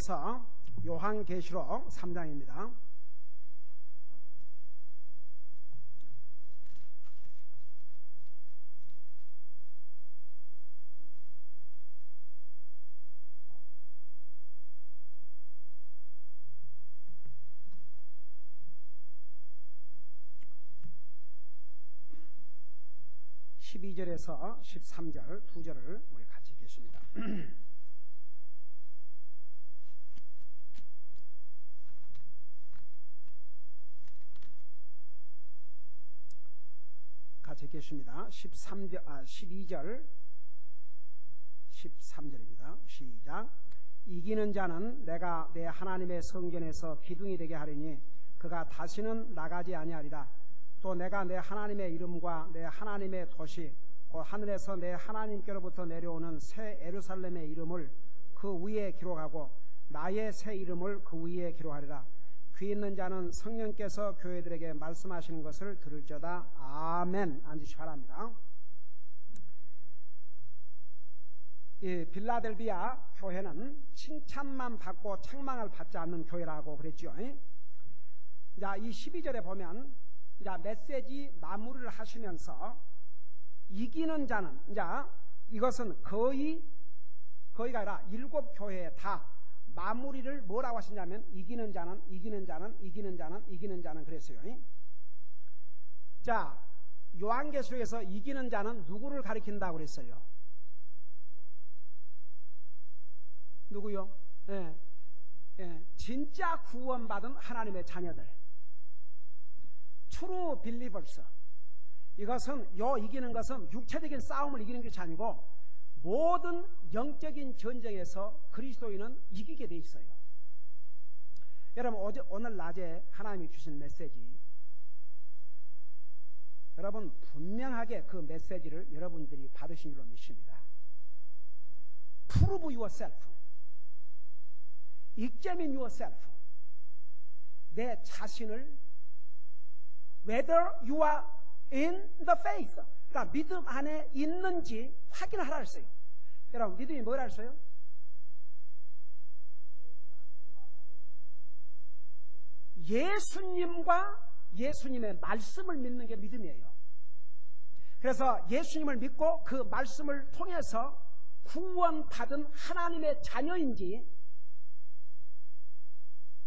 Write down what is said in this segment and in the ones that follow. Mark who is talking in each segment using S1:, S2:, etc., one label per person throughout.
S1: 이어서 요한계시록 3장입니다. (12절에서) (13절) 두 절을 우리 같이 읽겠습니다. 같이 읽겠습니다. 12절 13절입니다. 시작. 이기는 자는 내가 내 하나님의 성전에서 기둥이 되게 하리니 그가 다시는 나가지 아니하리라. 또 내가 내 하나님의 이름과 내 하나님의 도시 곧 하늘에서 내 하나님께로부터 내려오는 새 예루살렘의 이름을 그 위에 기록하고 나의 새 이름을 그 위에 기록하리라. 귀 있는 자는 성령께서 교회들에게 말씀하시는 것을 들을지어다. 아멘. 앉으시기 바랍니다. 이 빌라델비아 교회는 칭찬만 받고 책망을 받지 않는 교회라고 그랬죠. 자, 이 12절에 보면 자, 메시지 마무리를 하시면서 이기는 자는, 자, 이것은 거의가 아니라 7교회에 다 마무리를 뭐라고 하시냐면 이기는 자는 그랬어요. 자, 요한계시록에서 이기는 자는 누구를 가리킨다고 그랬어요? 누구요? 진짜 구원받은 하나님의 자녀들, true believers. 이것은 이기는 것은 육체적인 싸움을 이기는 것이 아니고 모든 영적인 전쟁에서 그리스도인은 이기게 돼 있어요. 여러분, 오늘 낮에 하나님이 주신 메시지, 여러분 분명하게 그 메시지를 여러분들이 받으신 줄로 믿습니다. Prove yourself. Examine yourself. 내 자신을 whether you are in the faith, 그러니까 믿음 안에 있는지 확인하라 했어요. 여러분, 믿음이 뭐라 했어요? 예수님과 예수님의 말씀을 믿는 게 믿음이에요. 그래서 예수님을 믿고 그 말씀을 통해서 구원받은 하나님의 자녀인지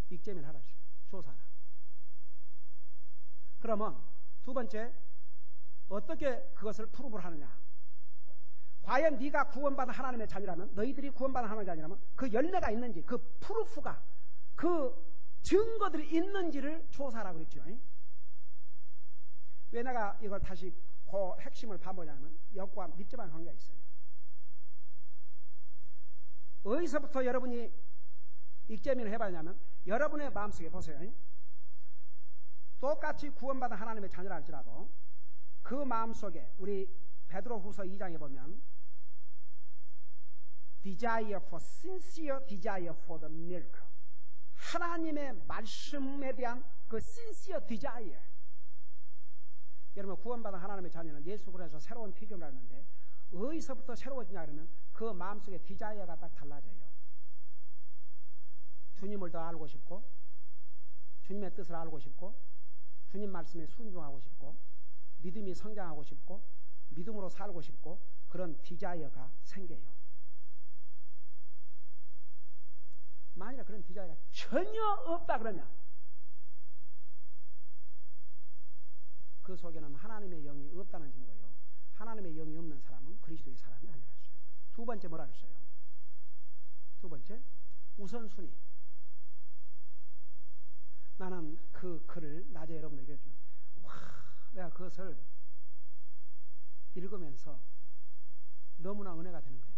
S1: 익제면 하라 했어요. 조사하라. 그러면 두 번째, 어떻게 그것을 프루브를 하느냐? 과연 네가 구원받은 하나님의 자녀라면, 너희들이 구원받은 하나님의 자녀라면 그 열매가 있는지, 그 프루프가, 그 증거들이 있는지를 조사하라고 그랬죠. 왜 내가 이걸 다시 그 핵심을 반복하냐면 역과 밀접한 관계가 있어요. 어디서부터 여러분이 익제민을 해봐야냐면 여러분의 마음속에 보세요. 똑같이 구원받은 하나님의 자녀라 할지라도 그 마음속에 우리 베드로후서 2장에 보면 desire for sincere desire for the milk, 하나님의 말씀에 대한 그 sincere desire. 여러분, 구원받은 하나님의 자녀는 예수 그리스도에서 새로운 피조물을 하는데 어디서부터 새로워지냐 그러면 그 마음속에 desire가 딱 달라져요. 주님을 더 알고 싶고, 주님의 뜻을 알고 싶고, 주님 말씀에 순종하고 싶고, 믿음이 성장하고 싶고, 믿음으로 살고 싶고, 그런 디자이어가 생겨요. 만약에 그런 디자이어가 전혀 없다 그러면 그 속에는 하나님의 영이 없다는 증거요. 하나님의 영이 없는 사람은 그리스도의 사람이 아니라 했어요. 두 번째 뭐라 했어요? 두 번째, 우선순위. 나는 그 글을 낮에 여러분에게 내가 그것을 읽으면서 너무나 은혜가 되는 거예요.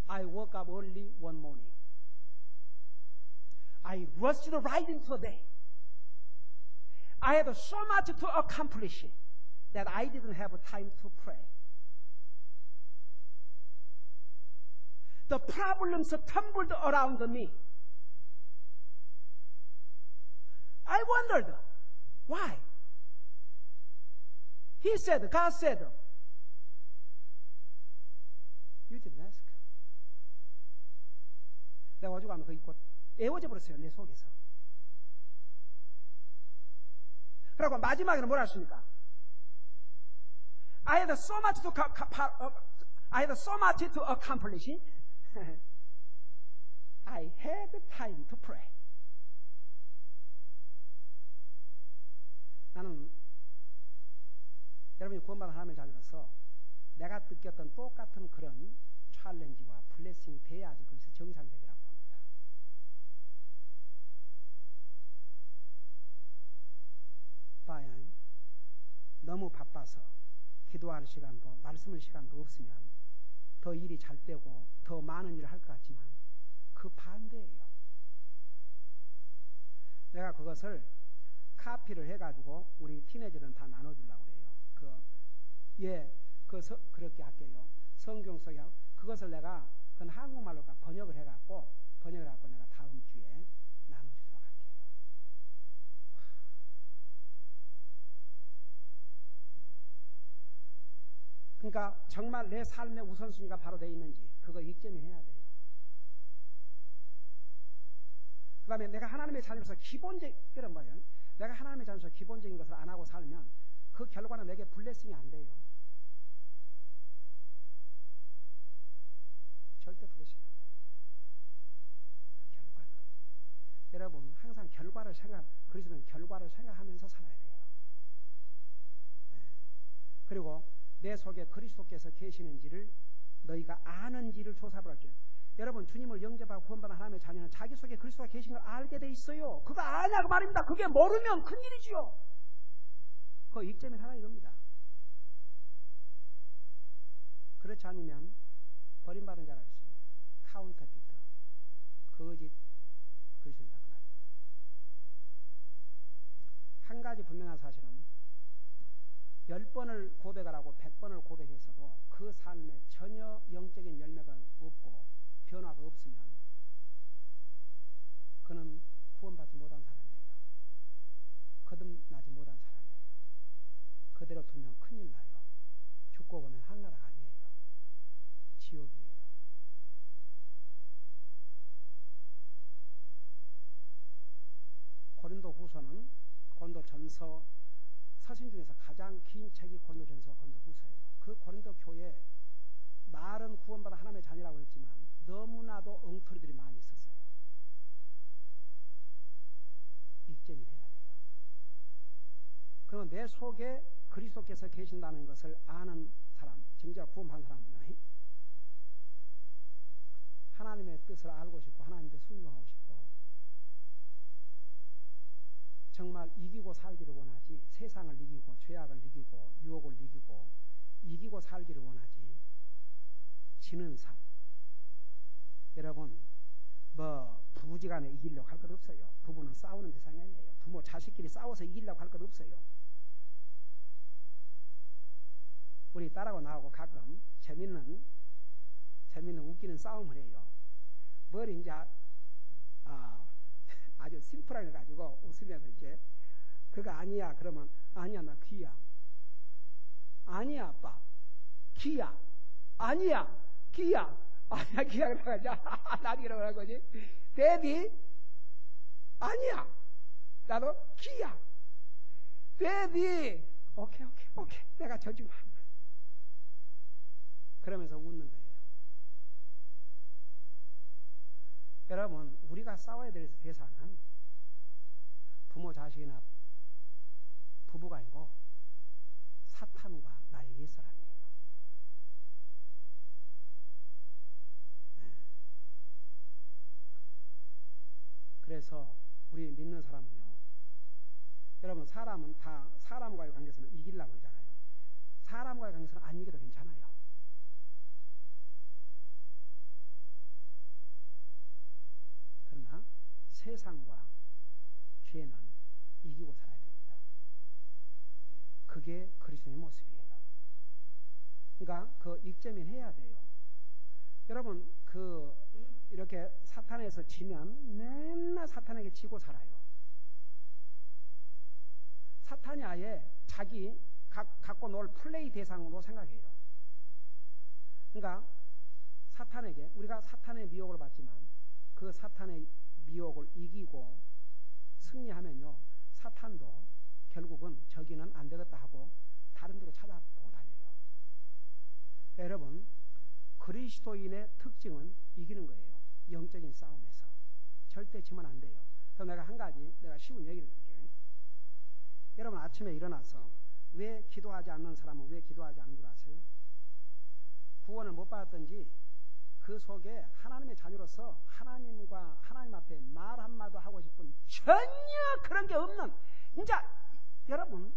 S1: I woke up early one morning. I rushed right into the day. I had so much to accomplish that I didn't have time to pray. The problems tumbled around me. I wondered, why? He said, God said, you didn't ask. 들어가면 그 있고 애워져 버렸어요. 내 속에서. 그리고 마지막에는 뭐라 하십니까? I had so much to accomplish. I had time to pray. 나는 여러분이 구원받은 하나님의 자녀로서 내가 느꼈던 똑같은 그런 챌린지와 블레싱이 돼야지 그것이 정상적이라고 봅니다. 봐요. 너무 바빠서 기도할 시간도 말씀할 시간도 없으면 더 일이 잘 되고 더 많은 일을 할 것 같지만 그 반대예요. 내가 그것을 카피를 해가지고 우리 티네이저들은 다 나눠주려고 그래요. 그렇게 할게요. 성경 속에 그것을 내가 그건 한국말로 번역을 해갖고 내가 다음 주에 나눠주도록 할게요. 그러니까 정말 내 삶의 우선순위가 바로 돼 있는지 그거 익점해야 돼요. 그 다음에 내가 하나님의 자녀로서 기본적인 뭐예요? 내가 하나님의 자녀로서 기본적인 것을 안 하고 살면 그 결과는 내게 블레싱이 안 돼요. 절대 블레싱이 안 돼요. 그 결과는 여러분 항상 그리스도는 결과를 생각하면서 살아야 돼요. 네. 그리고 내 속에 그리스도께서 계시는지를 너희가 아는지를 조사하라. 여러분 주님을 영접하고 구원받은 하나님의 자녀는 자기 속에 그리스도가 계신 걸 알게 돼 있어요. 그거 아냐고 말입니다. 그게 모르면 큰일이지요. 그 익점이 하나 이겁니다. 그렇지 않으면 버림받은 자라 했어요. 카운터피터, 거짓 그리스도이다 그 말입니다. 한 가지 분명한 사실은 10번을 고백을 하고 100번을 고백했어도 그 삶에 전혀 영적인 열매가 없고 변화가 없으면 그는 구원받지 못한 사람이에요. 거듭나지 못한 사람이에요. 그대로 두면 큰일 나요. 죽고 보면 하늘나라가 아니에요. 지옥이에요. 고린도후서는 고린도전서 서신 중에서 가장 긴 책이 고린도전서, 고린도후서예요. 그 고린도 교회에 말은 구원받은 하나님의 자녀라고 했지만 너무나도 엉터리들이 많이 있었어요. 익점이 해야 돼요. 그러면 내 속에 그리스도께서 계신다는 것을 아는 사람, 진짜 구원받은 사람은요, 하나님의 뜻을 알고 싶고 하나님께 순종하고 싶고 정말 이기고 살기를 원하지 세상을 이기고 죄악을 이기고 유혹을 이기고 살기를 원하지 지는 삶. 여러분 부부지간에 이기려고 할 것 없어요. 부부는 싸우는 대상이 아니에요. 부모 자식끼리 싸워서 이기려고 할 것 없어요. 우리 딸하고 나하고 가끔 재밌는 웃기는 싸움을 해요. 뭘 이제 아주 심플하게 가지고 웃으면서 이제 그거 아니야 그러면 아니야 나 귀야. 아니야 아빠 귀야. 아니야 귀야. 아니야 귀야 그래가지고 나중에 그러고 하지. 데디 아니야 나도 귀야. 데디 오케이 내가 져주마. 그러면서 웃는 거예요. 여러분 우리가 싸워야 될 대상은 부모 자식이나 부부가 아니고 사탄과 나의 옛사람이에요. 네. 그래서 우리 믿는 사람은요, 여러분 사람은 다 사람과의 관계에서는 이기려고 그러잖아요. 사람과의 관계에서는 안 이겨도 괜찮아요. 그러나 세상과 죄는 이기고 살아야 됩니다. 그게 그리스도의 모습이에요. 그러니까 그 익점인 해야 돼요. 여러분 이렇게 사탄에서 지면 맨날 사탄에게 지고 살아요. 사탄이 아예 자기 갖고 놀 플레이 대상으로 생각해요. 그러니까 우리가 사탄의 미혹을 받지만 그 사탄의 미혹을 이기고 승리하면요, 사탄도 결국은 저기는 안 되겠다 하고 다른 데로 찾아보고 다녀요. 여러분, 그리스도인의 특징은 이기는 거예요. 영적인 싸움에서 절대 지면 안 돼요. 그럼 내가 한 가지, 내가 쉬운 얘기를 드릴게요. 여러분, 아침에 일어나서 왜 기도하지 않는 사람은 왜 기도하지 않는 줄 아세요? 구원을 못 받았든지 그 속에 하나님의 자녀로서 하나님과 하나님 앞에 말 한마디 하고 싶은 전혀 그런 게 없는, 진짜 여러분,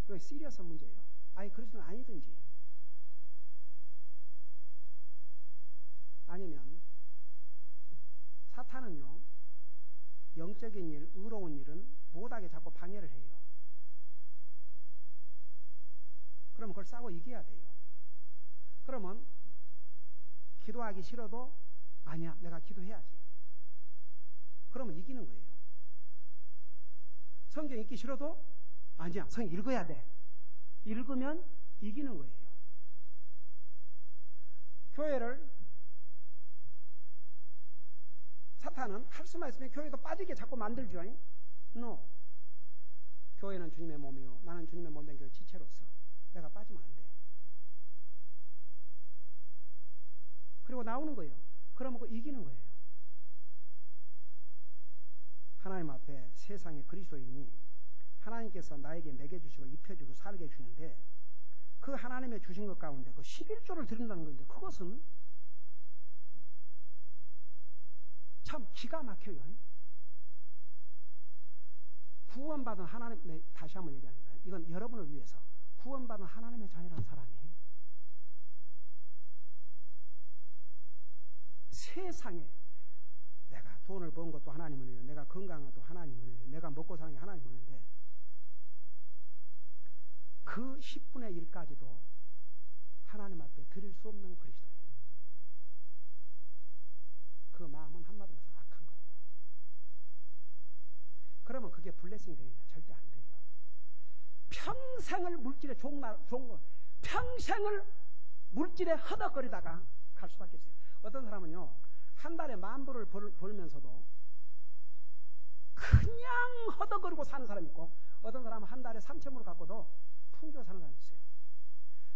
S1: 이거 시리어스한 문제예요. 아니 그리스도는 아니든지, 아니면 사탄은요, 영적인 일, 의로운 일은 못하게 자꾸 방해를 해요. 그러면 그걸 싸워 이겨야 돼요. 그러면 기도하기 싫어도 아니야, 내가 기도해야지. 그러면 이기는 거예요. 성경 읽기 싫어도 아니야, 성경 읽어야 돼. 읽으면 이기는 거예요. 교회를 사탄은 할 수만 있으면 교회도 빠지게 자꾸 만들죠. No. 교회는 주님의 몸이요, 나는 주님의 몸된 교회 지체로서 내가 빠지면 안 돼. 그리고 나오는 거예요. 그러면 그 이기는 거예요. 하나님 앞에 세상의 그리스도인이 하나님께서 나에게 먹여주시고 입혀주고 살게 해주는데, 그 하나님의 주신 것 가운데 그 11조를 드린다는 건데, 그것은 참 기가 막혀요. 구원받은 하나님, 네, 다시 한번 얘기합니다. 이건 여러분을 위해서. 구원받은 하나님의 자녀라는 사람이 세상에 내가 돈을 번 것도 하나님 은혜요, 내가 건강한 것도 하나님 은혜요, 내가 먹고 사는 게 하나님 은혜인데, 그 10분의 1까지도 하나님 앞에 드릴 수 없는 그리스도인, 그 마음은 한마디로 해서 악한 거예요. 그러면 그게 블레싱이 되느냐? 절대 안 돼요. 평생을 물질에 평생을 물질에 허덕거리다가 갈 수밖에 없어요. 어떤 사람은요, 한 달에 10,000불을 벌면서도 그냥 허덕거리고 사는 사람이 있고, 어떤 사람은 한 달에 3,000불을 갖고도 풍겨 사는 사람이 있어요.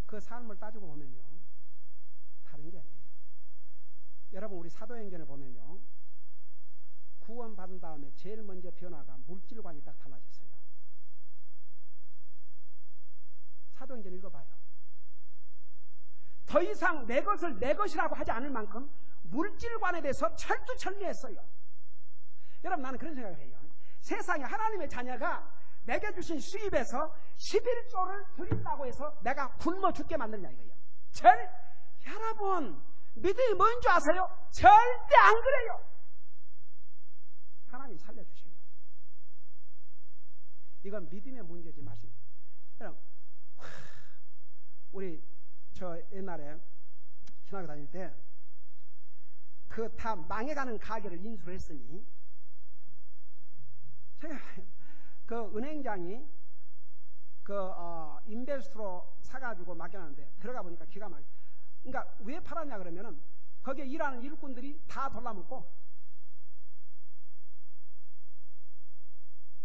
S1: 그 삶을 따지고 보면요, 다른 게 아니에요. 여러분, 우리 사도행전을 보면요, 구원받은 다음에 제일 먼저 변화가 물질관이 딱 달라졌어요. 사도행전 읽어봐요. 더 이상 내 것을 내 것이라고 하지 않을 만큼 물질관에 대해서 철두철미했어요. 여러분, 나는 그런 생각을 해요. 세상에 하나님의 자녀가 내게 주신 수입에서 11조를 드린다고 해서 내가 굶어 죽게 만드냐 이거예요. 여러분, 믿음이 뭔 줄 아세요? 절대 안 그래요. 하나님 살려주셔요. 이건 믿음의 문제지 말씀. 여러분, 우리 저 옛날에 신학교 다닐 때 그 다 망해가는 가게를 인수를 했으니, 그 은행장이 그 인베스트로 사가지고 맡겨놨는데 들어가 보니까 기가 막혀. 그러니까 왜 팔았냐 그러면은 거기에 일하는 일꾼들이 다 돌라먹고,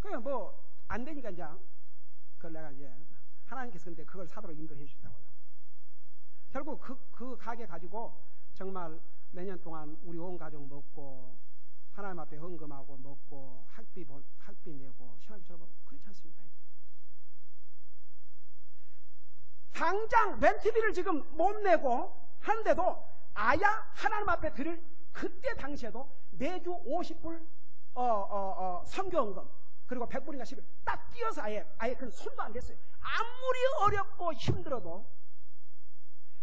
S1: 그냥 뭐 안 되니까 이제 그걸 내가 이제 하나님께서 근데 그걸 사도록 인도해 주신다고요. 결국 그 가게 가지고 정말 몇 년 동안 우리 온 가족 먹고 하나님 앞에 헌금하고 먹고 학비 내고 신학교 졸업하고 그렇지 않습니까? 당장 렌트비를 지금 못 내고 하는데도 아야 하나님 앞에 드릴, 그때 당시에도 매주 50불 선교헌금 그리고 100불인가 10불 딱 띄어서 아예 그 손도 안 댔어요. 아무리 어렵고 힘들어도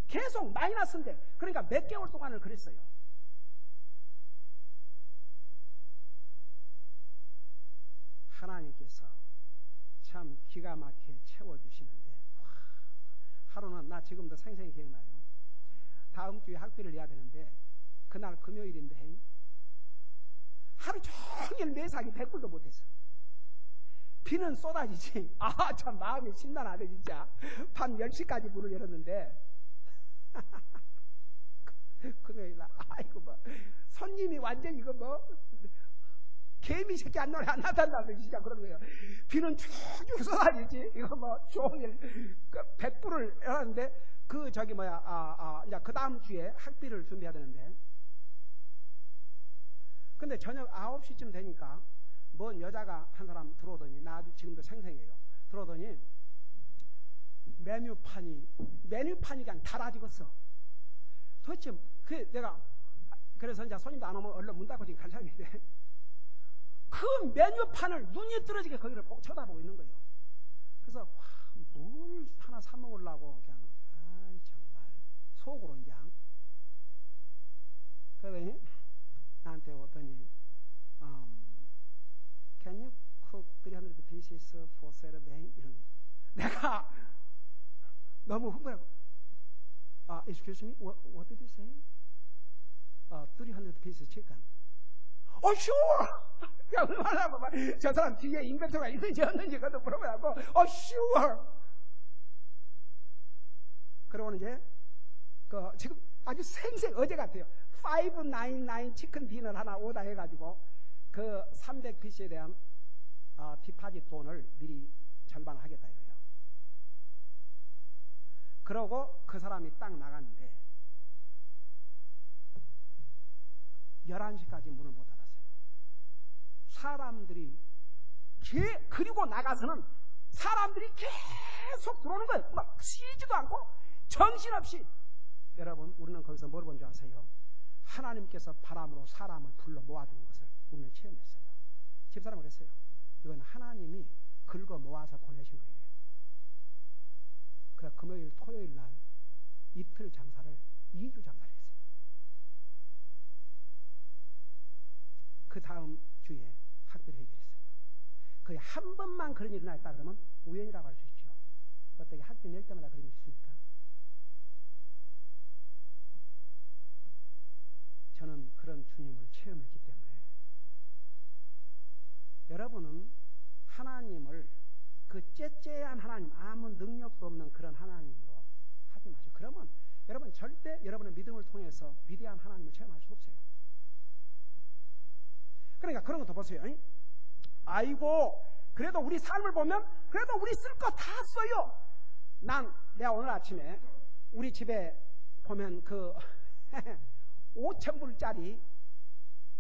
S1: 계속 마이너스인데, 그러니까 몇 개월 동안을 그랬어요. 하나님께서 참 기가 막히게 채워주시는데, 하루는 나 지금도 생생히 기억나요. 다음 주에 학비를 내야 되는데 그날 금요일인데 하루 종일 매사기 100불도 못했어. 비는 쏟아지지. 아, 참 마음이 심란하네 진짜. 밤 10시까지 문을 열었는데 금요일날 아이고 뭐 손님이 완전히 이거 뭐 개미 새끼 안 나타난다고 진짜 그런 거예요. 비는 쭉쭉 쏟아지지. 이거 뭐 종일 그 100불을 하는데 그 저기 뭐야 이제 그 다음 주에 학비를 준비해야 되는데, 근데 저녁 9시쯤 되니까 뭔 여자가 한 사람 들어오더니, 나 아주 지금도 생생해요. 들어오더니 메뉴판이 그냥 달아지겠어. 도대체 그 내가 그래서 이제 손님도 안 오면 얼른 문 닫고 지금 갈 사람인데, 그 메뉴판을 눈이 떨어지게 거기를 꼭 쳐다보고 있는 거예요. 그래서 물 하나 사 먹으려고 그냥 정말 속으로 이제 그러더니 나한테 오더니 Can you cook 300 pieces for Saturday? 이런 내가 너무 흥분하고 Excuse me? What did you say? 300 pieces chicken. Oh, sure! 저 사람 뒤에 인벤토가 있는지 없는지 그것도 물어보라고. Oh, sure! 그러고는 이제 지금 아주 생생 어제 같아요. 599 치킨 디너 하나 오다 해가지고 그 300피스에 대한 디파짓 돈을 미리 절반 하겠다 이거예요. 그러고 그 사람이 딱 나갔는데 11시까지 문을 못 닫았어요. 사람들이 그리고 나가서는 사람들이 계속 들어오는 거예요. 막 쉬지도 않고 정신없이. 여러분, 우리는 거기서 뭘 본 줄 아세요? 하나님께서 바람으로 사람을 불러 모아주는 것을 우리는 체험했어요. 집사람은 그랬어요. 이건 하나님이 긁어 모아서 보내신 거예요. 그래 금요일 토요일 날 이틀 장사를 2주 장사를 했어요. 그 다음 주에 학비를 해결했어요. 거의 한 번만 그런 일이 났다 그러면 우연이라고 할 수 있죠. 어떻게 학비 낼 때마다 그런 일이 있습니까? 저는 그런 주님을 체험했기 때문에 여러분은 하나님을 그 째째한 하나님, 아무 능력도 없는 그런 하나님으로 하지 마세요. 그러면 여러분 절대 여러분의 믿음을 통해서 위대한 하나님을 체험할 수 없어요. 그러니까 그런 것도 보세요. 아이고 그래도 우리 삶을 보면 그래도 우리 쓸 거 다 써요. 내가 오늘 아침에 우리 집에 보면 그 5,000불짜리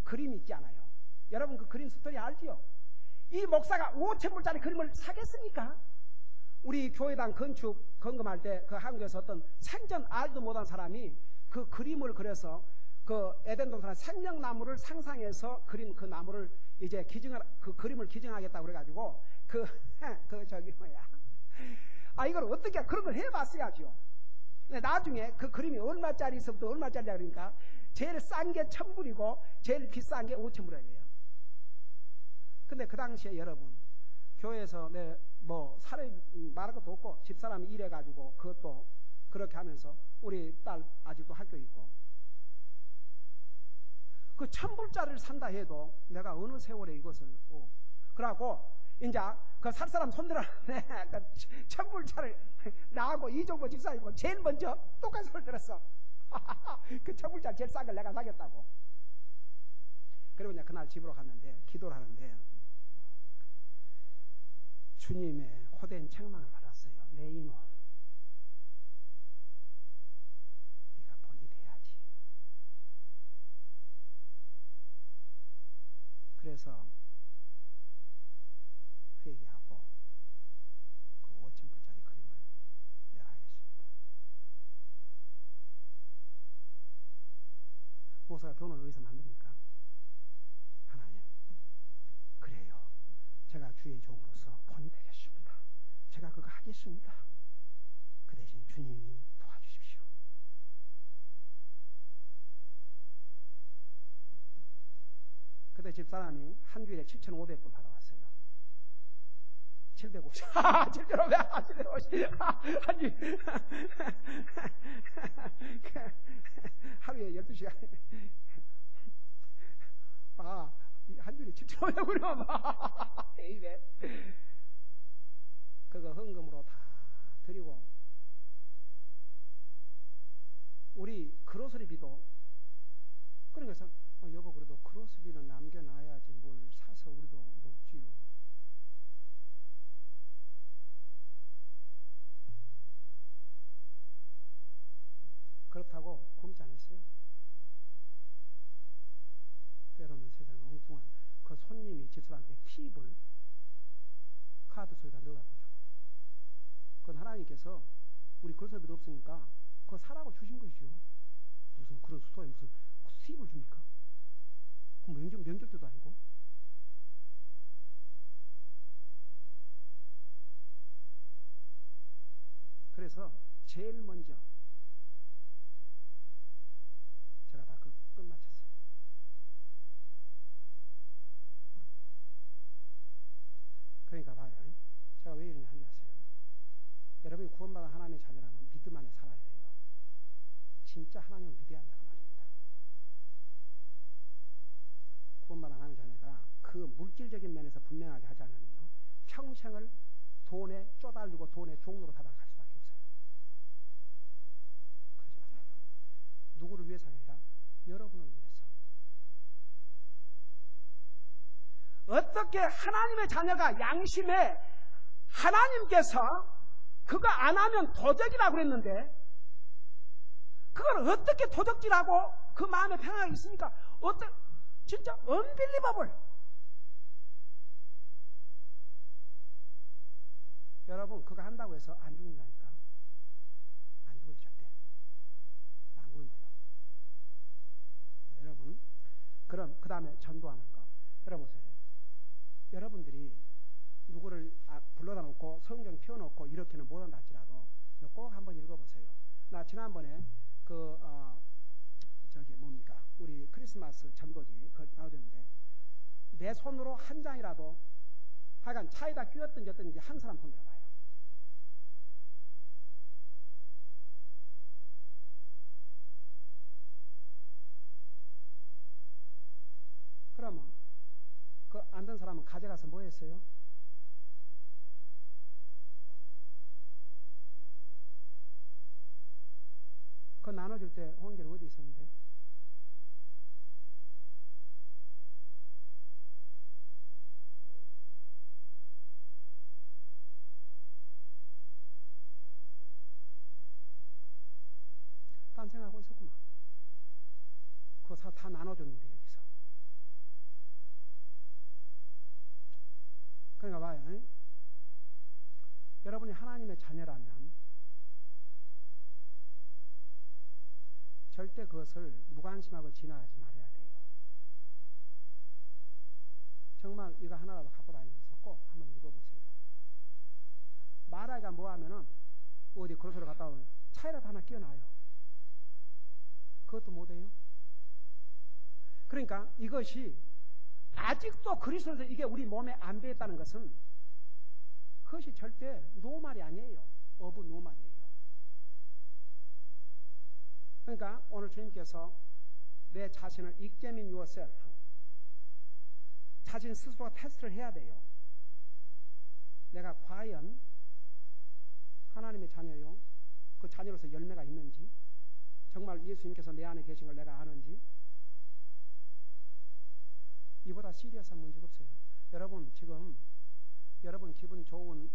S1: 그림 있지 않아요? 여러분 그 그림 스토리 알지요? 이 목사가 5,000불짜리 그림을 사겠습니까? 우리 교회당 건축 건금할 때 그 한국에서 어떤 생전 알도 못한 사람이 그 그림을 그려서 그 에덴 동산 생명나무를 상상해서 그린 그 나무를 이제 그 그림을 기증하겠다고 그래가지고 저기 뭐야 이걸 어떻게 그런 걸 해봤어야죠. 근데 나중에 그 그림이 얼마짜리서부터 얼마짜리냐 그러니까 제일 싼 게 1,000불이고 제일 비싼 게 5,000불이에요. 근데 그 당시에 여러분 교회에서 뭐 사례 말할 것도 없고 집사람이 일해가지고 그것도 그렇게 하면서 우리 딸 아직도 학교에 있고 그 1,000불짜리를 산다 해도 내가 어느 세월에 이것을 그러고 이제 그 살 사람 손들었는데 1,000불짜리 나하고 이종보 집사이고 제일 먼저 똑같은 소리를 들었어. 그 1,000불짜리 제일 싼 걸 내가 사겠다고. 그리고 이제 그날 집으로 갔는데 기도를 하는데 주님의 호된 책망을 받았어요. 내 이놈, 네가 본이 돼야지. 그래서 회개하고 그 5,000불짜리 그림을 내가 하겠습니다. 목사가 돈을 어디서 만듭니까? 하나님, 그래요. 제가 주의 종으로서 본이 되겠습니다. 제가 그거 하겠습니다. 그 대신 주님이 도와주십시오. 그때 집사람이 한 주일에 7,500불 받아왔어요. 750. 7,500. 750. 하루에 12시간. 한 줄에 7,500불이면 그거 헌금으로 다 드리고 우리 그로서리비도 그러니까 여보 그래도 크로스비는 남겨놔야지 뭘 사서 우리도 먹지요. 그렇다고 굶지 않았어요. 때로는 세상에 엉뚱한 그 손님이 집사람한테 팁을 카드 속에다 넣어갖고 주고, 그건 하나님께서 우리 그릇서비도 없으니까 그거 사라고 주신 것이죠. 무슨 그런 수소에 무슨 팁을 줍니까? 그 명절 때도 아니고. 그래서 제일 먼저 제가 다 그 끝마쳤어요. 그러니까 봐요. 제가 왜 이러냐 하지 아세요? 여러분이 구원받은 하나님의 자녀라면 믿음 안에 살아야 돼요. 진짜 하나님을 믿어야 한다고 말입니다. 구원받은 하나님의 자녀가 그 물질적인 면에서 분명하게 하지 않으면요, 평생을 돈에 쪼달리고 돈의 종로로 타다갈 수밖에 없어요. 그러지 말아요. 누구를 위해서가 아니라 여러분을 위해서. 어떻게 하나님의 자녀가 양심에 하나님께서 그거 안 하면 도적이라고 그랬는데 그걸 어떻게 도적질하고 그 마음에 평화가 있습니까? 진짜 unbelievable. 여러분 그거 한다고 해서 안 죽는다니까. 안 죽어요. 절대 안 굶어요. 여러분 그럼 그 다음에 전도하는 거. 여러분 보세요. 여러분들이 누구를 불러다 놓고 성경 펴놓고 이렇게는 못한다 할지라도 꼭 한번 읽어보세요. 나 지난번에 저기 뭡니까 우리 크리스마스 전도지 그거 나오셨는데 내 손으로 한 장이라도 하여간 차에다 끼웠든지 어떤지 한 사람 손 들어봐요. 그러면 그 안 된 사람은 가져가서 뭐 했어요? 그거 나눠줄 때 홍길이 어디 있었는데? 딴 생각하고 있었구만. 그거 다 나눠줬는데 여기서. 그러니까 봐요. 응? 여러분이 하나님의 자녀라면 절대 그것을 무관심하고 지나가지 말아야 돼요. 정말 이거 하나라도 갖고 다니면서 꼭 한번 읽어보세요. 말하기가 뭐하면은 어디 그로서로 갔다 오면 차에라도 하나 끼워놔요. 그것도 못해요. 그러니까 이것이 아직도 그리스도에서 이게 우리 몸에 안 배었다는 것은 그것이 절대 노말이 아니에요. 어부 노말이에요. 그러니까 오늘 주님께서 내 자신을 examine yourself, 자신 스스로가 테스트를 해야 돼요. 내가 과연 하나님의 자녀요, 그 자녀로서 열매가 있는지, 정말 예수님께서 내 안에 계신 걸 내가 아는지. 이보다 시리어스한 문제가 없어요. 여러분 지금 여러분 기분 좋은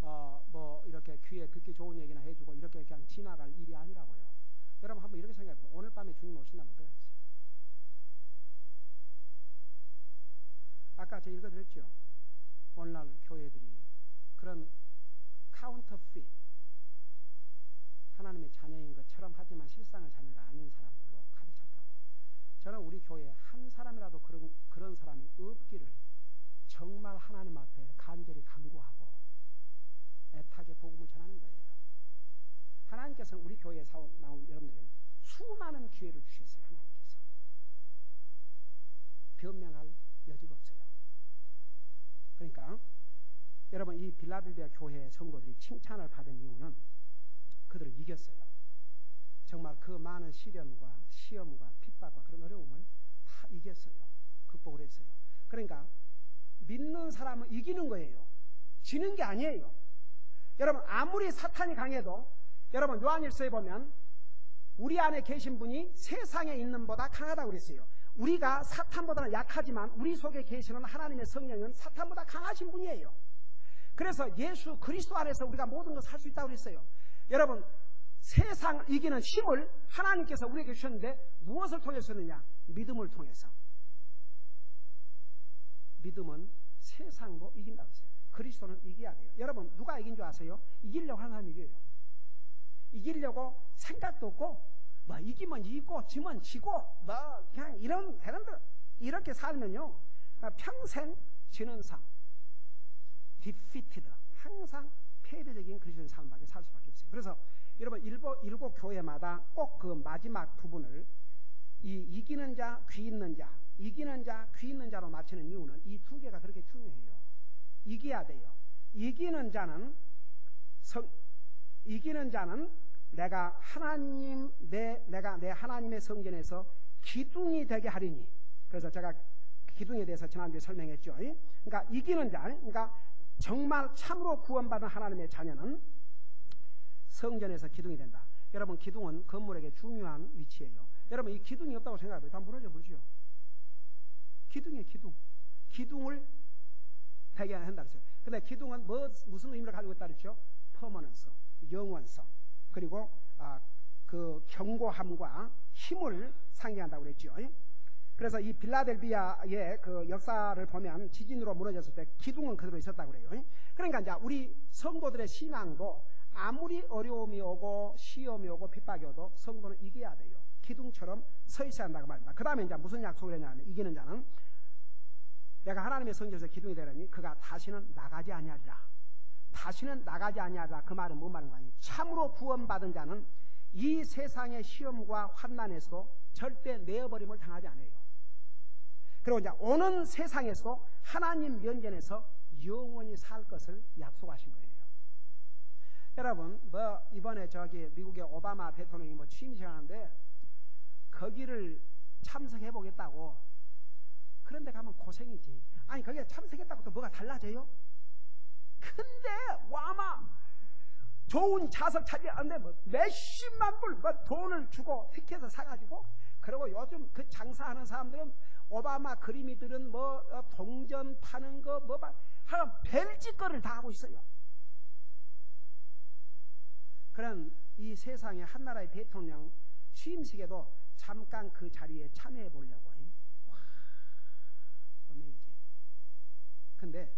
S1: 뭐 이렇게 귀에 듣기 좋은 얘기나 해주고 이렇게 그냥 지나갈 일이 아니라고요. 여러분 한번 이렇게 생각해보세요. 오늘 밤에 주님 오신다면 어떡하겠어요? 아까 제가 읽어드렸죠. 오늘날 교회들이 그런 카운터핏, 하나님의 자녀인 것처럼 하지만 실상은 자녀가 아닌 사람들로 가득 찼다고. 저는 우리 교회에 한 사람이라도 그런 사람이 없기를 정말 하나님 앞에 간절히 간구하고 애타게 복음을 전하는 거예요. 하나님께서는 우리 교회에 나온 여러분들에게 수많은 기회를 주셨어요. 하나님께서 변명할 여지가 없어요. 그러니까 여러분 이 빌라델비아 교회의 성도들이 칭찬을 받은 이유는 그들을 이겼어요. 정말 그 많은 시련과 시험과 핍박과 그런 어려움을 다 이겼어요. 극복을 했어요. 그러니까 믿는 사람은 이기는 거예요. 지는 게 아니에요. 여러분 아무리 사탄이 강해도 여러분 요한일서에 보면 우리 안에 계신 분이 세상에 있는 보다 강하다고 그랬어요. 우리가 사탄보다는 약하지만 우리 속에 계시는 하나님의 성령은 사탄보다 강하신 분이에요. 그래서 예수 그리스도 안에서 우리가 모든 것을 할 수 있다고 그랬어요. 여러분, 세상을 이기는 힘을 하나님께서 우리에게 주셨는데 무엇을 통해서느냐? 믿음을 통해서. 믿음은 세상도 이긴다고 했어요. 그리스도는 이겨야 돼요. 여러분, 누가 이긴 줄 아세요? 이기려고 하는 사람이 이겨요. 이기려고 생각도 없고 뭐 이기면 이기고 지면 지고 뭐 그냥 이런 대단들 이렇게 살면요 평생 지는 삶, defeated, 항상 패배적인 그리스도인 삶밖에 살 수밖에 없어요. 그래서 여러분 일곱 교회마다 꼭 그 마지막 부분을 이 이기는 자, 귀 있는 자, 이기는 자, 귀 있는 자로 맞추는 이유는 이 두 개가 그렇게 중요해요. 이겨야 돼요. 이기는 자는 내가 내 하나님의 성전에서 기둥이 되게 하리니. 그래서 제가 기둥에 대해서 지난주에 설명했죠. 그러니까 이기는 자, 그러니까 정말 참으로 구원받은 하나님의 자녀는 성전에서 기둥이 된다. 여러분, 기둥은 건물에게 중요한 위치예요. 여러분, 이 기둥이 없다고 생각해요. 다 무너져 버리죠. 기둥이에요, 기둥. 기둥을 되게 한다 그랬어요. 근데 기둥은 무슨 의미를 가지고 있다 그랬죠? 퍼머넌스, 영원성, 그리고 그 견고함과 힘을 상징한다고 그랬죠. 그래서 이 빌라델비아의 그 역사를 보면 지진으로 무너졌을 때 기둥은 그대로 있었다고 그래요. 그러니까 이제 우리 성도들의 신앙도 아무리 어려움이 오고 시험이 오고 핍박이 오도 성도는 이겨야 돼요. 기둥처럼 서 있어야 한다고 말입니다. 그 다음에 이제 무슨 약속을 했냐면 이기는 자는 내가 하나님의 성전에서 기둥이 되려니 그가 다시는 나가지 아니하리라. 다시는 나가지 아니하리라. 그 말은 뭔 말인가? 참으로 구원받은 자는 이 세상의 시험과 환난에서도 절대 내어버림을 당하지 않아요. 그리고 이제 오는 세상에서도 하나님 면전에서 영원히 살 것을 약속하신 거예요. 여러분, 뭐 이번에 저기 미국의 오바마 대통령이 뭐 취임식하는데 거기를 참석해 보겠다고. 그런데 가면 고생이지. 아니 거기에 참석했다고 또 뭐가 달라져요? 근데 와마 좋은 좌석 차지하는데 뭐 몇십만 불 뭐 돈을 주고 티켓을 사가지고, 그리고 요즘 그 장사하는 사람들은 오바마 그림이들은 뭐 동전 파는 거 뭐 하여간 별짓거리를 다 하고 있어요. 그런 이 세상의 한 나라의 대통령 취임식에도 잠깐 그 자리에 참여해 보려고. 와, 어메이징. 근데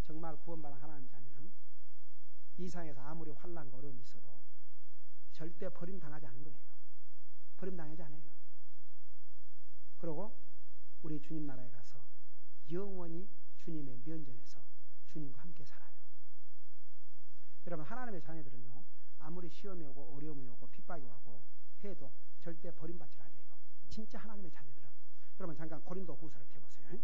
S1: 정말 구원받은 하나님 자녀는 이 세상에서 아무리 환난과 어려움이 있어도 절대 버림당하지 않은 거예요. 버림당하지 않아요. 그리고 우리 주님 나라에 가서 영원히 주님의 면전에서 주님과 함께 살아요. 여러분, 하나님의 자녀들은요, 아무리 시험이 오고 어려움이 오고 핍박이 오고 해도 절대 버림받지 않아요. 진짜 하나님의 자녀들은. 여러분, 잠깐 고린도 후서를 펴보세요.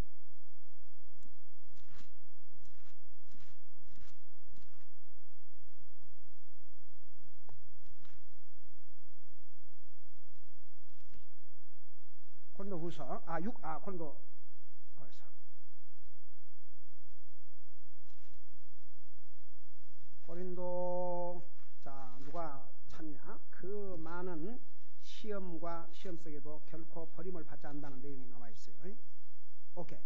S1: 고린도 후서, 고린도 벌써. 고린도, 자, 누가 찾냐? 그 많은 시험과 시험 속에도 결코 버림을 받지 않는다는 내용이 나와 있어요. 오케이.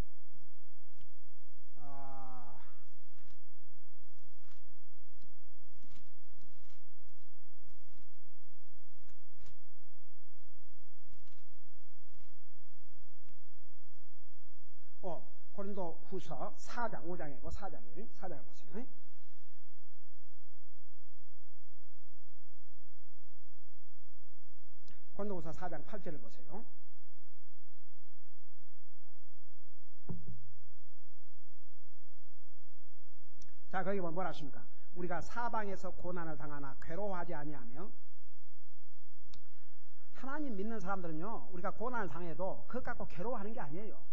S1: 고린도 후서 4장, 5장이고 4장을 보세요. 고린도후서 4장 8절을 보세요. 자, 거기 보면 뭐라 하십니까? 우리가 사방에서 고난을 당하나 괴로워하지 아니하며. 하나님 믿는 사람들은요, 우리가 고난을 당해도 그것 갖고 괴로워하는 게 아니에요.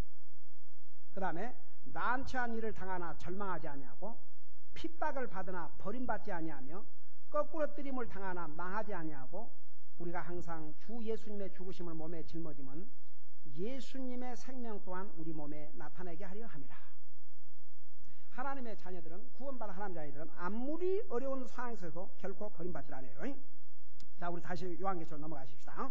S1: 그 다음에 난처한 일을 당하나 절망하지 아니하고, 핍박을 받으나 버림받지 아니하며, 거꾸로 뜨림을 당하나 망하지 아니하고, 우리가 항상 주 예수님의 죽으심을 몸에 짊어지면 예수님의 생명 또한 우리 몸에 나타내게 하려 함이라. 하나님의 자녀들은, 구원받은 하나님의 자녀들은 아무리 어려운 상황에서도 결코 버림받지 않아요. 자, 우리 다시 요한계시로 넘어가십시다.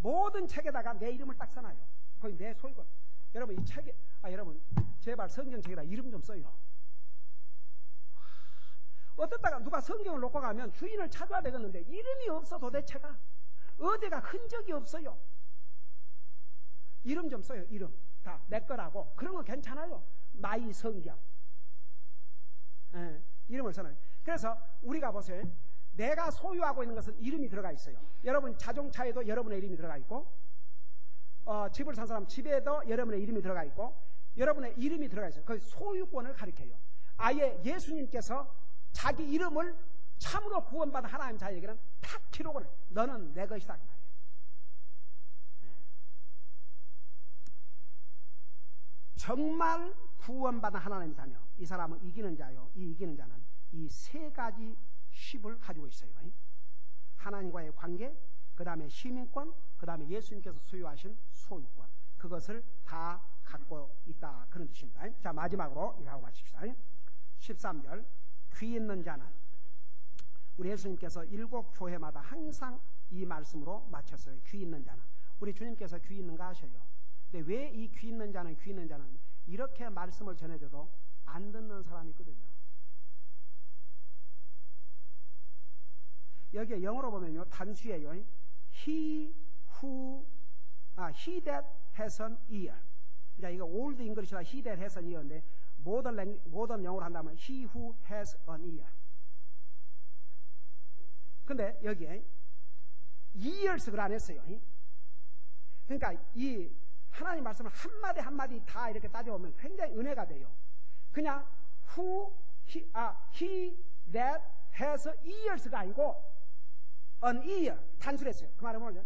S1: 모든 책에다가 내 이름을 딱 써놔요. 거기 내 소유권. 여러분 이 책에 여러분 제발 성경책에다 이름 좀 써요. 어떻다가 누가 성경을 놓고 가면 주인을 찾아야 되겠는데 이름이 없어. 도대체가 어디가 흔적이 없어요. 이름 좀 써요. 이름 다 내 거라고. 그런 거 괜찮아요. 마이 성경. 이름을 써놔요. 그래서 우리가 보세요. 내가 소유하고 있는 것은 이름이 들어가 있어요. 여러분 자동차에도 여러분의 이름이 들어가 있고, 집을 산 사람 집에도 여러분의 이름이 들어가 있고, 여러분의 이름이 들어가 있어요. 그 소유권을 가리켜요. 아예 예수님께서 자기 이름을 참으로 구원받은 하나님 자에게는 탁 기록을 해요. 너는 내 것이다. 그 말이에요. 정말 구원받은 하나님 자녀, 이 사람은 이기는 자요. 이 이기는 자는 이 세 가지 쉽을 가지고 있어요. 하나님과의 관계, 그 다음에 시민권, 그 다음에 예수님께서 소유하신 소유권, 그것을 다 갖고 있다. 그런 뜻입니다. 자, 마지막으로 이거 하고 마칩시다. 13절, 귀 있는 자는, 우리 예수님께서 7 교회마다 항상 이 말씀으로 마쳤어요. 귀 있는 자는. 우리 주님께서 귀 있는가 하셔요. 근데 왜 이 귀 있는 자는 이렇게 말씀을 전해줘도 안 듣는 사람이 있거든요. 여기에 영어로 보면요, 단수예요. he that has an ear. 그러니까 이거 old English라 he that has an ear인데 모던 영어로 한다면 he who has an ear. 근데 여기에 ears를 안 했어요. 그러니까 이 하나님 말씀을 한마디 한마디 다 이렇게 따져보면 굉장히 은혜가 돼요. 그냥 he that has ears가 아니고 an ear 단수를 했어요. 그 말은 뭐냐?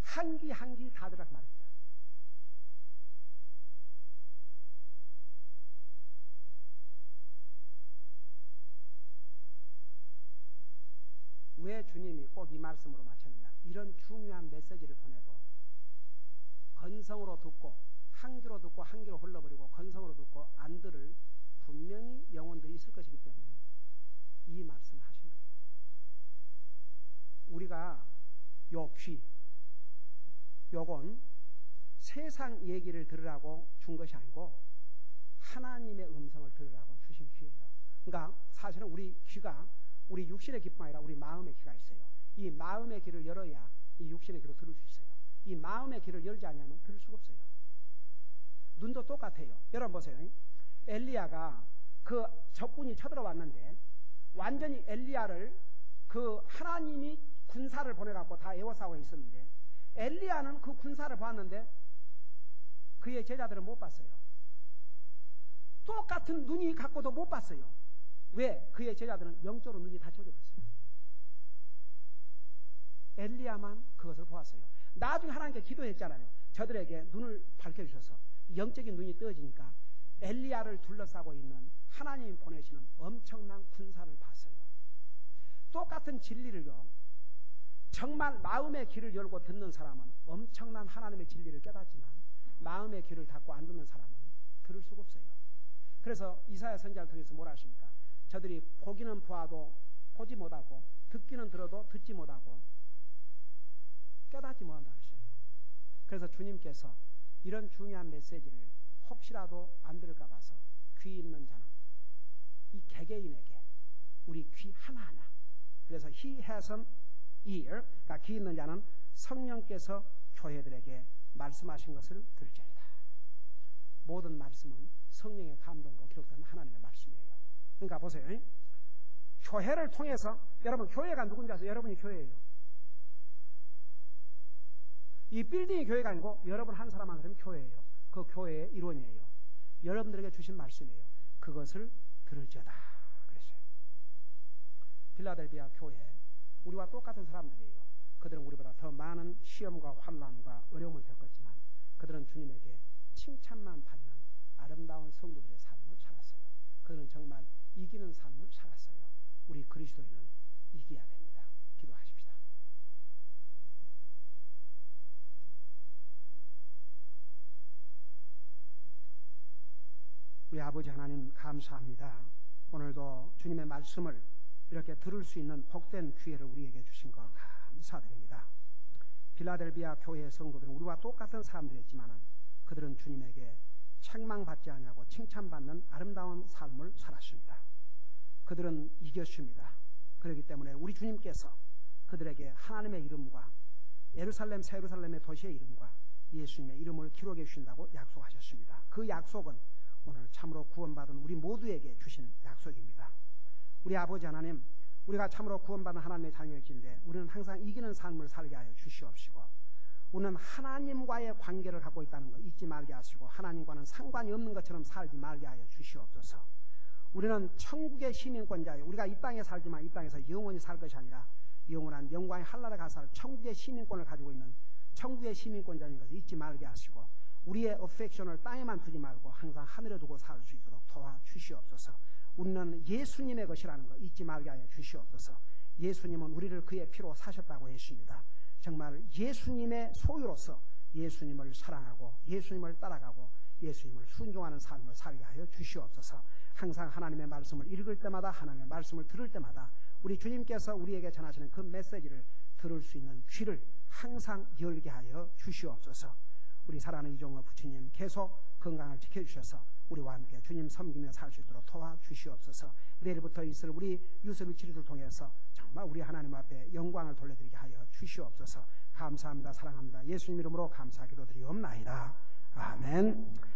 S1: 한 귀 한 귀 다 들으라 그 말입니다. 왜 주님이 꼭 이 말씀으로 마쳤느냐? 이런 중요한 메시지를 보내도 건성으로 듣고 한 귀로 듣고 한 귀로 흘러버리고 건성으로 듣고 안 들을 분명히 영혼들이 있을 것이기 때문에 이 말씀을 하신 거예요. 우리가 요 귀, 요건 세상 얘기를 들으라고 준 것이 아니고 하나님의 음성을 들으라고 주신 귀예요. 그러니까 사실은 우리 귀가 우리 육신의 귀뿐 아니라 우리 마음의 귀가 있어요. 이 마음의 귀를 열어야 이 육신의 귀로 들을 수 있어요. 이 마음의 귀를 열지 않으면 들을 수가 없어요. 눈도 똑같아요. 여러분 보세요. 엘리야가 그 적군이 쳐들어왔는데 완전히 엘리야를 그 하나님이 군사를 보내갖고 다 에워싸고 있었는데 엘리야는 그 군사를 봤는데 그의 제자들은 못 봤어요. 똑같은 눈이 갖고도 못 봤어요. 왜? 그의 제자들은 영적으로 눈이 닫혀져 있어요. 엘리야만 그것을 보았어요. 나중에 하나님께 기도했잖아요. 저들에게 눈을 밝혀주셔서 영적인 눈이 뜨어지니까 엘리야를 둘러싸고 있는 하나님이 보내시는 엄청난 군사를 봤어요. 똑같은 진리를요, 정말 마음의 귀를 열고 듣는 사람은 엄청난 하나님의 진리를 깨닫지만 마음의 귀를 닫고 안 듣는 사람은 들을 수가 없어요. 그래서 이사야 선지자를 통해서 뭐라 하십니까? 저들이 보기는 보아도 보지 못하고 듣기는 들어도 듣지 못하고 깨닫지 못한다 그러셔요. 그래서 주님께서 이런 중요한 메시지를 혹시라도 안 들을까 봐서 귀 있는 자는 이 개개인에게 우리 귀 하나하나, 그래서 he has an ear, 그러니까 귀 있는 자는 성령께서 교회들에게 말씀하신 것을 들으리라. 모든 말씀은 성령의 감동으로 기록된 하나님의 말씀이에요. 그러니까 보세요. 교회를 통해서, 여러분 교회가 누군지 아세요? 여러분이 교회예요. 이 빌딩이 교회가 아니고 여러분 한 사람 한 사람이 교회예요. 그 교회의 일원이에요. 여러분들에게 주신 말씀이에요. 그것을 들을지어다 그랬어요. 필라델비아 교회, 우리와 똑같은 사람들이에요. 그들은 우리보다 더 많은 시험과 환난과 어려움을 겪었지만 그들은 주님에게 칭찬만 받는 아름다운 성도들의 삶을 살았어요. 그들은 정말 이기는 삶을 살았어요. 우리 그리스도인은 이겨야 됩니다. 기도하십시다. 우리 아버지 하나님 감사합니다. 오늘도 주님의 말씀을 이렇게 들을 수 있는 복된 기회를 우리에게 주신 것 감사드립니다. 빌라델비아 교회의 성도들은 우리와 똑같은 사람들이었지만 그들은 주님에게 책망받지 않냐고 칭찬받는 아름다운 삶을 살았습니다. 그들은 이겼습니다. 그렇기 때문에 우리 주님께서 그들에게 하나님의 이름과 예루살렘 새 예루살렘의 도시의 이름과 예수님의 이름을 기록해 주신다고 약속하셨습니다. 그 약속은 오늘 참으로 구원받은 우리 모두에게 주신 약속입니다. 우리 아버지 하나님, 우리가 참으로 구원받은 하나님의 자녀일진데 우리는 항상 이기는 삶을 살게 하여 주시옵시고, 우리는 하나님과의 관계를 갖고 있다는 거 잊지 말게 하시고 하나님과는 상관이 없는 것처럼 살지 말게 하여 주시옵소서. 우리는 천국의 시민권자예요. 우리가 이 땅에 살지만 이 땅에서 영원히 살 것이 아니라 영원한 영광의 한나라에 가서 천국의 시민권을 가지고 있는 천국의 시민권자인 것을 잊지 말게 하시고, 우리의 어펙션을 땅에만 두지 말고 항상 하늘에 두고 살 수 있도록 도와주시옵소서. 우리는 예수님의 것이라는 거 잊지 말게 하여 주시옵소서. 예수님은 우리를 그의 피로 사셨다고 했습니다. 정말 예수님의 소유로서 예수님을 사랑하고 예수님을 따라가고 예수님을 순종하는 삶을 살게 하여 주시옵소서. 항상 하나님의 말씀을 읽을 때마다, 하나님의 말씀을 들을 때마다 우리 주님께서 우리에게 전하시는 그 메시지를 들을 수 있는 귀를 항상 열게 하여 주시옵소서. 우리 사랑하는 이종호 부처님 계속 건강을 지켜주셔서 우리와 함께 주님 섬기며 살 수 있도록 도와주시옵소서. 내일부터 있을 우리 유서비치리를 통해서 정말 우리 하나님 앞에 영광을 돌려드리게 하여 주시옵소서. 감사합니다. 사랑합니다. 예수님 이름으로 감사 기도드리옵나이다. 아멘.